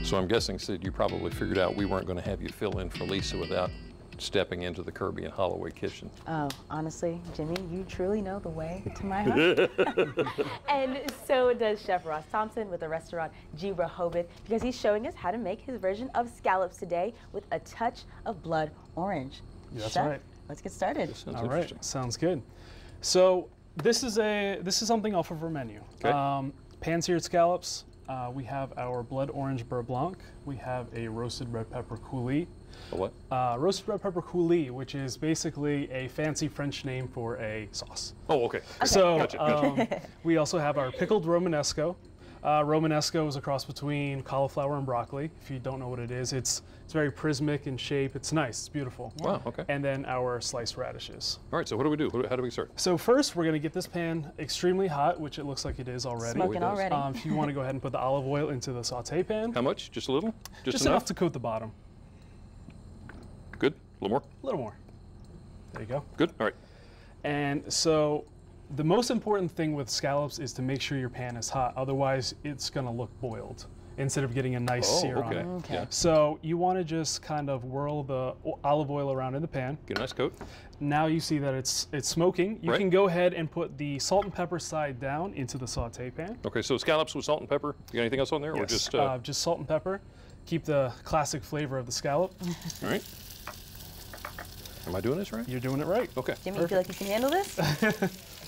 So I'm guessing, Sid, you probably figured out we weren't going to have you fill in for Lisa without stepping into the Kirby and Holloway kitchen. Oh, honestly, Jimmy, you truly know the way to my heart. And so does Chef Ross Thompson with the restaurant G Rehoboth, because he's showing us how to make his version of scallops today with a touch of blood orange. Yeah, that's Chef, right. let's get started. Sounds All interesting. right, sounds good. So this is something off of our menu. Okay. Pan-seared scallops. We have our blood orange beurre blanc. We have a roasted red pepper coulis. A what? Roasted red pepper coulis, which is basically a fancy French name for a sauce. Oh, okay. So Gotcha. we also have our pickled Romanesco. Romanesco is a cross between cauliflower and broccoli. If you don't know what it is, it's very prismatic in shape. It's nice. It's beautiful. Wow, okay. And then our sliced radishes. All right, so what do we do? How do we start? So first, we're going to get this pan extremely hot, which it looks like it is already. Smoking already. If you want to go ahead and put the olive oil into the saute pan. How much? Just a little? Just enough to coat the bottom. Good? A little more? A little more. There you go. Good? All right. And so the most important thing with scallops is to make sure your pan is hot. Otherwise, it's going to look boiled instead of getting a nice sear on it. Okay. Yeah. So you want to just kind of whirl the olive oil around in the pan. Get a nice coat. Now you see that it's smoking. You Right. can go ahead and put the salt and pepper side down into the saute pan. Okay, so scallops with salt and pepper. You got anything else on there? Or Yes, just, salt and pepper. Keep the classic flavor of the scallop. all right. Am I doing this right? You're doing it right. Okay. Jimmy, you feel like you can handle this?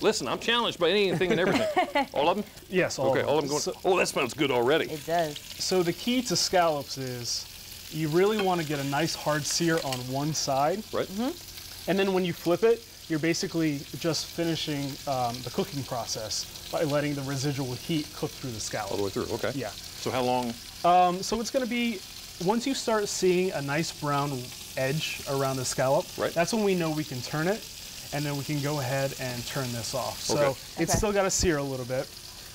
Listen, I'm challenged by anything and everything. All of them? Yes, all Okay, of all them. of them going. Oh, that smells good already. It does. So the key to scallops is you really want to get a nice hard sear on one side. Right? And then when you flip it, you're basically just finishing the cooking process by letting the residual heat cook through the scallop. All the way through, okay. Yeah. So how long? So it's going to be, once you start seeing a nice brown edge around the scallop, Right. that's when we know we can turn it, and then we can go ahead and turn this off. So Okay. it's Okay. still got to sear a little bit.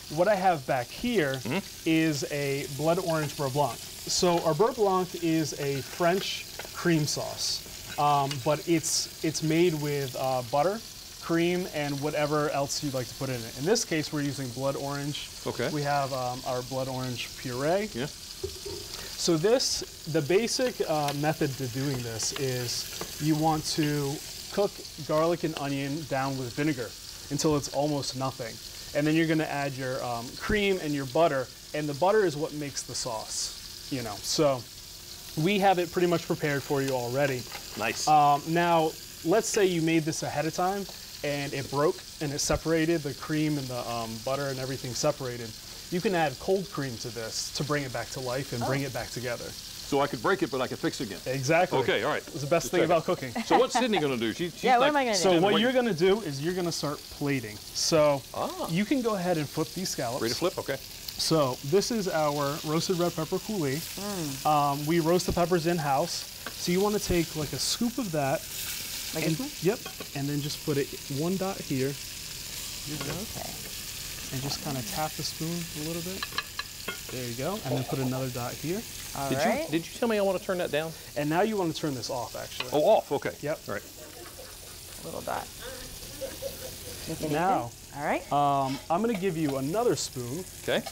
What I have back here is a blood orange beurre blanc. So our beurre blanc is a French cream sauce, but it's made with butter, cream, and whatever else you'd like to put in it. In this case, we're using blood orange. Okay. We have our blood orange puree. Yeah. So the basic method to doing this is you want to cook garlic and onion down with vinegar until it's almost nothing. And then you're gonna add your cream and your butter, and the butter is what makes the sauce, you know. So we have it pretty much prepared for you already. Nice. Now, let's say you made this ahead of time and it broke and it separated, the cream and the butter and everything separated. You can add cold cream to this to bring it back to life and bring it back together. So I could break it, but I could fix it again. Exactly. Okay, all right. It's the best Just thing checking. about cooking. So what's Sydney going to do? She's Yeah, what like, am I gonna do? So what wait. you're gonna do is you're gonna start plating. So Ah. you can go ahead and flip these scallops. Ready to flip? Okay. So this is our roasted red pepper coulis. We roast the peppers in-house. So you want to take like a scoop of that. Like And, this one? yep, and then just put it one dot here, Okay. and just kind of tap the spoon a little bit. There you go, and then put another dot here. All Did right. you tell me I want to turn that down? And now you want to turn this off, actually. Oh, off. Okay. Yep. All right. Little dot. Nothing Now, even? All right. I'm going to give you another spoon, Okay.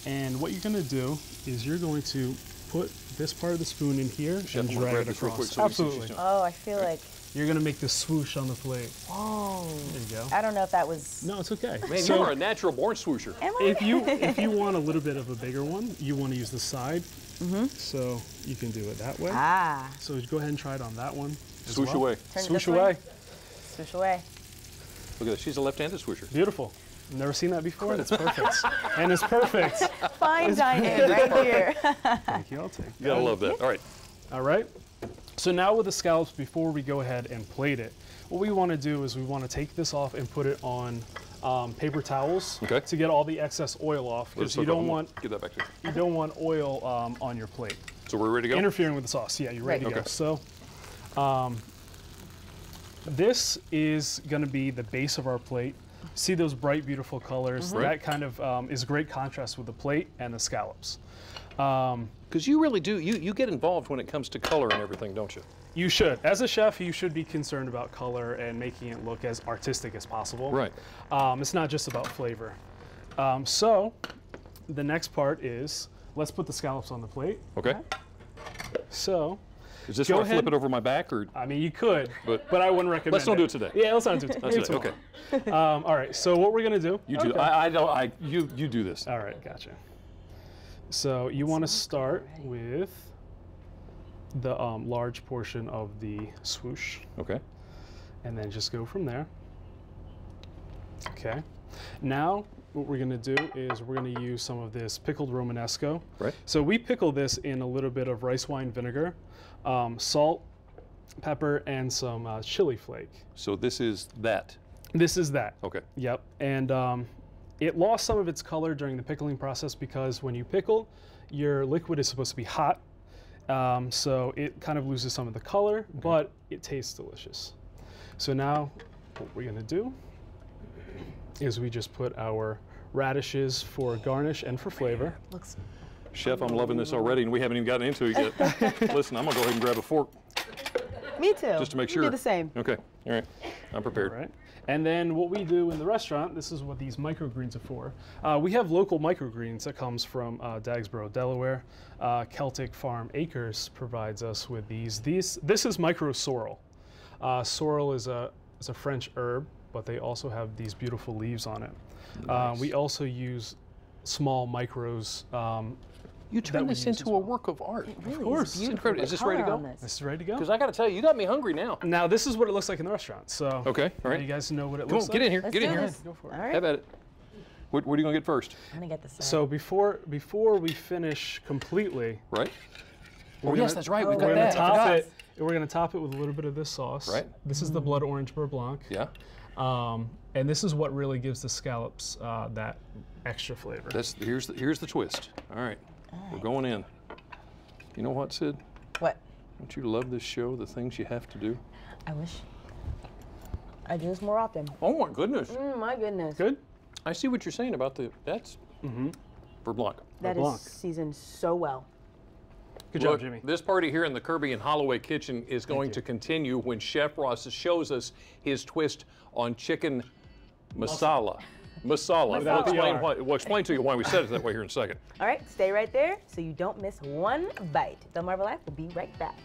and what you're going to do is you're going to put this part of the spoon in here Chef, and I'm gonna drag grab it this real across. quick so we see what she's Absolutely. doing. Oh, I feel like, You're going to make this swoosh on the plate. whoa. There you go. I don't know if that was. No, it's okay. Man, So you are a natural born swoosher. Am I? if you want a little bit of a bigger one, you want to use the side. So you can do it that way. Ah. So go ahead and try it on that one. as Swoosh well. away. Turn it Swoosh this way. away. Swoosh away. Look at that. She's a left-handed swoosher. Beautiful. Never seen that before. That's perfect. And it's perfect. Fine dining right here. Thank you. I'll take You gotta love that. All right. All right. So now with the scallops, before we go ahead and plate it, what we want to do is we want to take this off and put it on paper towels Okay. to get all the excess oil off, because you don't want oil on your plate. So we're ready to go? Interfering with the sauce. Yeah, you're ready Right. to go. So this is going to be the base of our plate. See those bright, beautiful colors? Right. That kind of is great contrast with the plate and the scallops. Because you really do. You get involved when it comes to color and everything, don't you? You should. As a chef, you should be concerned about color and making it look as artistic as possible. Right. It's not just about flavor. So the next part is let's put the scallops on the plate. Okay. So, Is this Go where I flip ahead. it over my back, or I mean, you could, But- but I wouldn't recommend let's not do it today? Yeah, let's not do it today. That's Maybe it. tomorrow. Okay. All right, so what we're gonna do? You do. Okay. I don't. You do this. All right, gotcha. So you want to start with the large portion of the swoosh, Okay. and then just go from there. Okay. Now, what we're gonna do is we're gonna use some of this pickled Romanesco. Right. So we pickle this in a little bit of rice wine vinegar, salt, pepper, and some chili flake. So this is that. This is that. Okay. Yep. And it lost some of its color during the pickling process because when you pickle, your liquid is supposed to be hot. So it kind of loses some of the color, but it tastes delicious. So now what we're gonna do is we just put our radishes for garnish and for flavor. Looks Chef, I'm loving this already, and we haven't even gotten into it yet. Listen, I'm gonna go ahead and grab a fork me too. just to make You sure. do the same. Okay. All right. I'm prepared. All right. And then what we do in the restaurant, this is what these microgreens are for. We have local microgreens that comes from Dagsboro, Delaware. Celtic Farm Acres provides us with these. This is micro sorrel. Sorrel is a French herb, but they also have these beautiful leaves on it. Nice. We also use small micros. You that turned we this use as into a well. work of art. Really course. is It's beautiful. incredible. Is The this ready to color go? on this. This is ready to go. Because I got to tell you, you got me hungry now. Now this is what it looks like in the restaurant. So Okay. All now right. you guys know what it Come looks on, like. get in here. Let's Get in do here. this. Go for it. All right. Have at it. What are you gonna get first? I'm gonna get this. So before we finish completely, Right. we're Oh yes, gonna- that's right. We've we're got gonna that. I top forgot. it. We're gonna top it with a little bit of this sauce. Right. This is the blood orange beurre blanc. Yeah. And this is what really gives the scallops that extra flavor. Here's the twist. All right. We're going in. You know what, Sid? What? Don't you love this show? The things you have to do. I wish I do this more often. Oh my goodness. My goodness. Good. I see what you're saying about that's for Blanc. That is Blanc. seasoned so well. Good Look, job, Jimmy. this party here in the Kirby and Holloway kitchen is going you. to continue when Chef Ross shows us his twist on chicken masala. Masala. Without the R. We'll explain to you why we said it that way here in a second. All right, stay right there so you don't miss one bite. The Marvel Life will be right back.